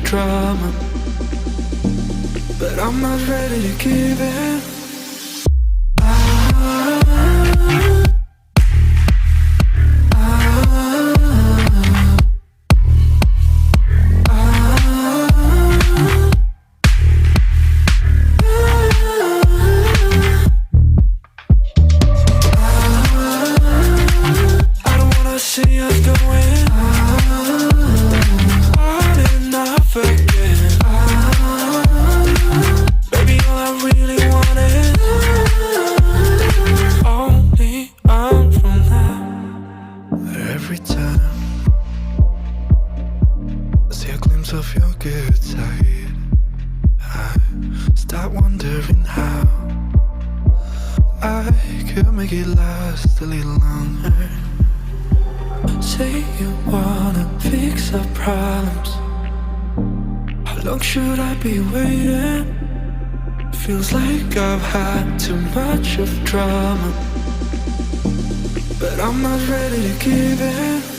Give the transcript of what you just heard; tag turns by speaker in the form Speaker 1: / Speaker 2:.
Speaker 1: Drama, but I'm not ready to give in. I don't wanna see us going on and off again. Baby, all I really want is only on from that. Every time I see a glimpse of your good side, I start wondering how I could make it last a little longer. Say you wanna fix our problems. How long should I be waiting? Feels like I've had too much of drama, but I'm not ready to give in.